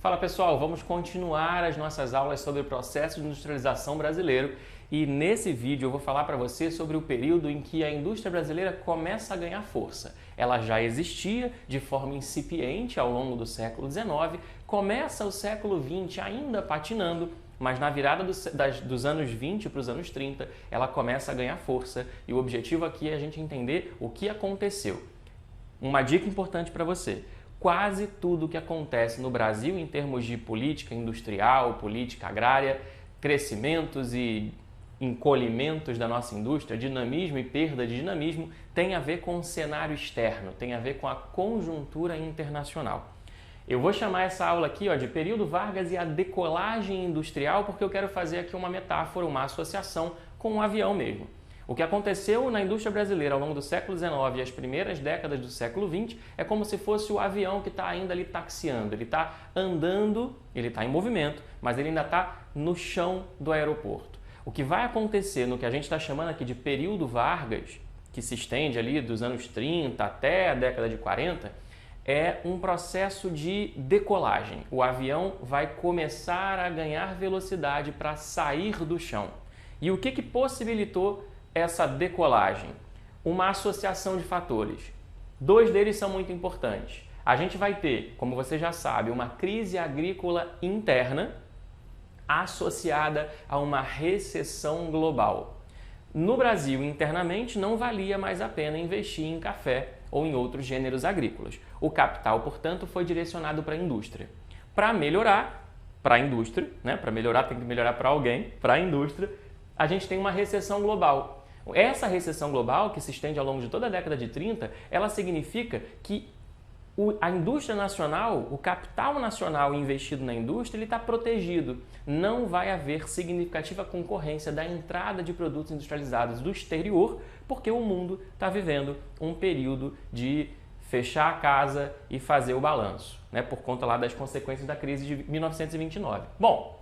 Fala pessoal, vamos continuar as nossas aulas sobre o processo de industrialização brasileiro e nesse vídeo eu vou falar para você sobre o período em que a indústria brasileira começa a ganhar força. Ela já existia de forma incipiente ao longo do século XIX, começa o século XX ainda patinando, mas na virada dos anos 20 para os anos 30 ela começa a ganhar força e o objetivo aqui é a gente entender o que aconteceu. Uma dica importante para você. Quase tudo que acontece no Brasil em termos de política industrial, política agrária, crescimentos e encolhimentos da nossa indústria, dinamismo e perda de dinamismo, tem a ver com o cenário externo, tem a ver com a conjuntura internacional. Eu vou chamar essa aula aqui de período Vargas e a decolagem industrial porque eu quero fazer aqui uma metáfora, uma associação com um avião mesmo. O que aconteceu na indústria brasileira ao longo do século XIX e as primeiras décadas do século XX é como se fosse o avião que está ainda ali taxiando. Ele está andando, ele está em movimento, mas ele ainda está no chão do aeroporto. O que vai acontecer no que a gente está chamando aqui de período Vargas, que se estende ali dos anos 30 até a década de 40, é um processo de decolagem. O avião vai começar a ganhar velocidade para sair do chão. E o que possibilitou essa decolagem? Uma associação de fatores. Dois deles são muito importantes. A gente vai ter, como você já sabe, uma crise agrícola interna associada a uma recessão global. No Brasil, internamente, não valia mais a pena investir em café ou em outros gêneros agrícolas. O capital, portanto, foi direcionado para a indústria. Para melhorar, para a indústria, para melhorar tem que melhorar para alguém, para a indústria, a gente tem uma recessão global. Essa recessão global, que se estende ao longo de toda a década de 30, ela significa que a indústria nacional, o capital nacional investido na indústria, ele está protegido. Não vai haver significativa concorrência da entrada de produtos industrializados do exterior, porque o mundo está vivendo um período de fechar a casa e fazer o balanço, por conta lá das consequências da crise de 1929. Bom,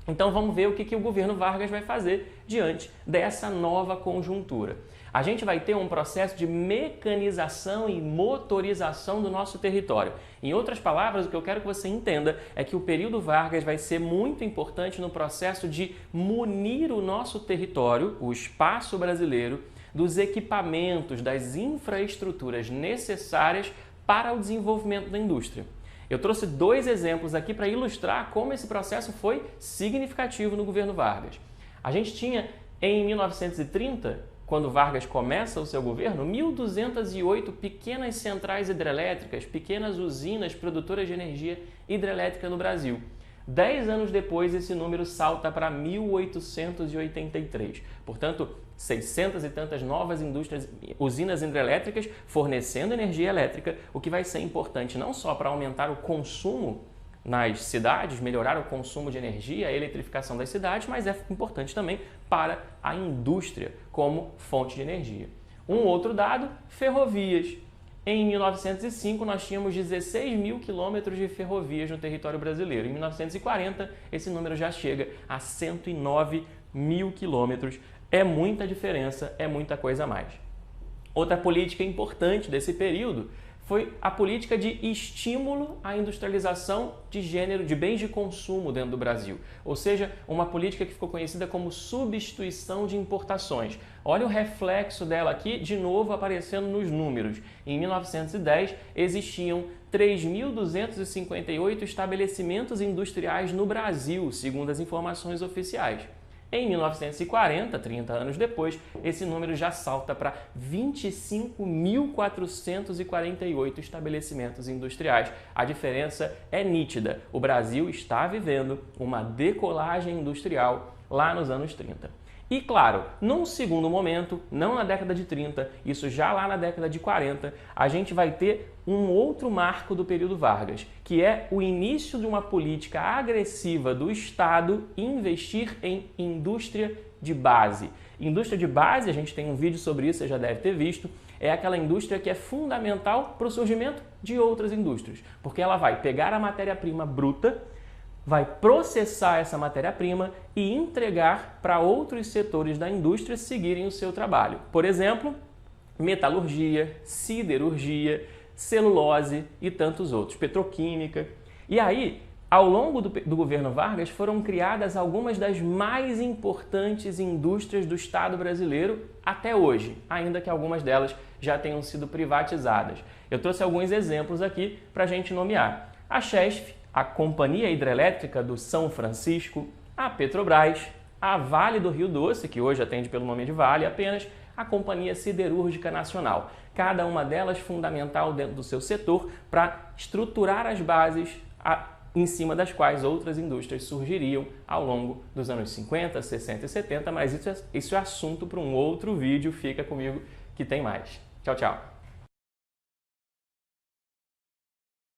então vamos ver o que o governo Vargas vai fazer diante dessa nova conjuntura. A gente vai ter um processo de mecanização e motorização do nosso território. Em outras palavras, o que eu quero que você entenda é que o período Vargas vai ser muito importante no processo de munir o nosso território, o espaço brasileiro, dos equipamentos, das infraestruturas necessárias para o desenvolvimento da indústria. Eu trouxe dois exemplos aqui para ilustrar como esse processo foi significativo no governo Vargas. A gente tinha, em 1930, quando Vargas começa o seu governo, 1.208 pequenas centrais hidrelétricas, pequenas usinas produtoras de energia hidrelétrica no Brasil. 10 anos depois, esse número salta para 1.883. Portanto, 600 e tantas novas usinas hidrelétricas fornecendo energia elétrica, o que vai ser importante não só para aumentar o consumo nas cidades, melhorar o consumo de energia, a eletrificação das cidades, mas é importante também para a indústria como fonte de energia. Um outro dado, ferrovias. Em 1905, nós tínhamos 16 mil quilômetros de ferrovias no território brasileiro. Em 1940, esse número já chega a 109 mil quilômetros. É muita diferença, é muita coisa a mais. Outra política importante desse período foi a política de estímulo à industrialização de bens de consumo dentro do Brasil. Ou seja, uma política que ficou conhecida como substituição de importações. Olha o reflexo dela aqui, de novo aparecendo nos números. Em 1910, existiam 3.258 estabelecimentos industriais no Brasil, segundo as informações oficiais. Em 1940, 30 anos depois, esse número já salta para 25.448 estabelecimentos industriais. A diferença é nítida. O Brasil está vivendo uma decolagem industrial lá nos anos 30. E claro, num segundo momento, não na década de 30, isso já lá na década de 40, a gente vai ter um outro marco do período Vargas, que é o início de uma política agressiva do Estado investir em indústria de base. Indústria de base, a gente tem um vídeo sobre isso, você já deve ter visto, é aquela indústria que é fundamental para o surgimento de outras indústrias, porque ela vai pegar a matéria-prima bruta, vai processar essa matéria-prima e entregar para outros setores da indústria seguirem o seu trabalho. Por exemplo, metalurgia, siderurgia, celulose e tantos outros, petroquímica. E aí, Ao longo do governo Vargas foram criadas algumas das mais importantes indústrias do Estado brasileiro até hoje, ainda que algumas delas já tenham sido privatizadas. Eu trouxe alguns exemplos aqui para a gente nomear. A Chesf, a Companhia Hidrelétrica do São Francisco, a Petrobras, a Vale do Rio Doce, que hoje atende pelo nome de Vale apenas, a Companhia Siderúrgica Nacional. Cada uma delas fundamental dentro do seu setor para estruturar as bases em cima das quais outras indústrias surgiriam ao longo dos anos 50, 60 e 70, mas isso é assunto para um outro vídeo. Fica comigo que tem mais. Tchau, tchau!